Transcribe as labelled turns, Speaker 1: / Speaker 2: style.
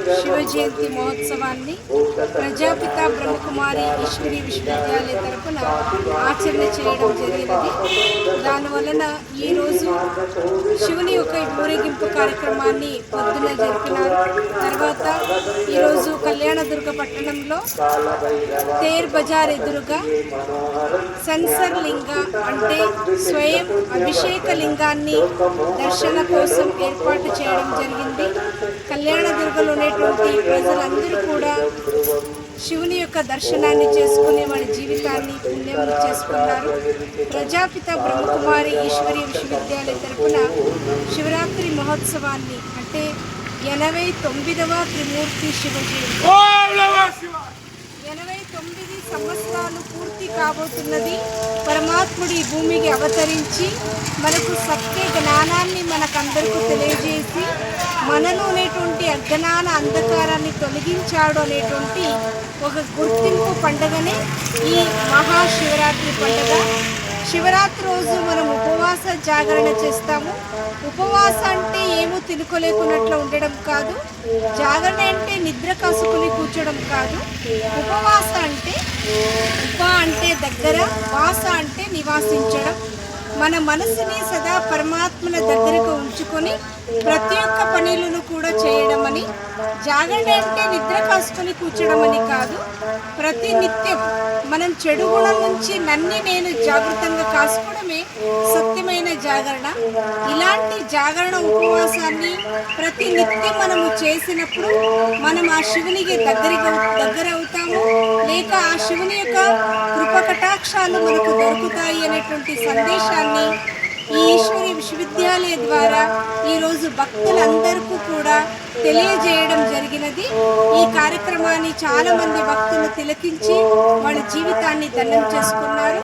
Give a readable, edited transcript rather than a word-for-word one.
Speaker 1: శివ జయంతి మహోత్సవాన్ని ప్రజాపిత బ్రహ్మకుమారి ఈశ్వరి విశ్వవిద్యాలయ తరపున ఆచరణ చేయడం జరిగినది. దానివలన ఈరోజు శివుని యొక్క ఊరేగింపు కార్యక్రమాన్ని పొద్దున జరిపినారు. తర్వాత ఈరోజు కళ్యాణదుర్గ పట్టణంలో తేర్ బజార్ ఎదురుగా సెన్సర్ లింగ అంటే స్వయం అభిషేక లింగాన్ని దర్శన కోసం ఏర్పాటు చేయడం జరిగింది. కళ్యాణదుర్గలో ఉన్నటువంటి ప్రజలందరూ కూడా శివుని యొక్క దర్శనాన్ని చేసుకుని వాళ్ళ జీవితాన్ని పుణ్యం చేసుకున్నారు. ప్రజాపిత బ్రహ్మకుమారి ఈశ్వరి విశ్వవిద్యాలయ తరపున శివరాత్రి మహోత్సవాన్ని అంటే 89వ త్రిమూర్తి శివ జయంతి 89 సంవత్సరాలు పూర్తి కాబోతున్నది. పరమాత్ముడు ఈ భూమికి అవతరించి మనకు సత్య జ్ఞానాన్ని మనకందరికీ తెలియజేసి మనలో అనేటువంటి అజ్ఞాన అంధకారాన్ని తొలగించాడు అనేటువంటి ఒక గుర్తింపు పండుగనే ఈ మహాశివరాత్రి పండుగ. శివరాత్రి రోజు మనం ఉపవాస జాగరణ చేస్తాము. ఉపవాస అంటే ఏమో తినుకోలేకున్నట్లు ఉండడం కాదు. జాగరణ అంటే నిద్ర కసుకుని కూర్చోడం కాదు. ఉపవాస అంటే ఉప అంటే దగ్గర, వాస అంటే నివాసించడం. మన మనసుని సదా పరమాత్మల దగ్గరకు ఉంచుకొని ప్రతి ఒక్క పనులను కూడా చేయడం అని. జాగరణ అంటే నిద్ర కాసుకొని కూర్చోడం అని కాదు. ప్రతి నిత్యం మనం చెడు గుణం నుంచి నన్ను నేను జాగృతంగా కాసుకోవడమే సత్యమైన జాగరణ. ఇలాంటి జాగరణ ఉపవాసాన్ని ప్రతి నిత్యం మనము చేసినప్పుడు మనం ఆ శివునికి దగ్గర అవుతాము, లేక ఆ శివుని యొక్క కృపకటాక్షాలు మనకు దొరుకుతాయి అనేటువంటి సందేశాన్ని ఈ ఈశ్వరి విశ్వవిద్యాలయ ద్వారా ఈరోజు భక్తులందరికీ కూడా తెలియజేయడం జరిగినది. ఈ కార్యక్రమాన్ని చాలామంది భక్తులు తిలకించి వాళ్ళ జీవితాన్ని ధన్యం చేసుకున్నారు.